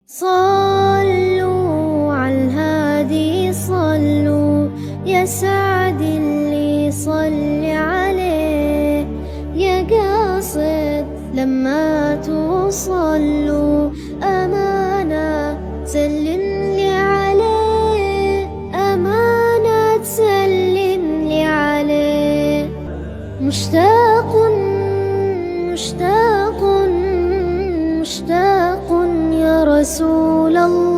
صلوا على الهادي صلوا يا سعد اللي صلي عليه، يا قاصد لما توصلوا أمانة سلم لي عليه، أمانة تسلم لي عليه. مشتاق مشتاق مشتاق يا رسول الله.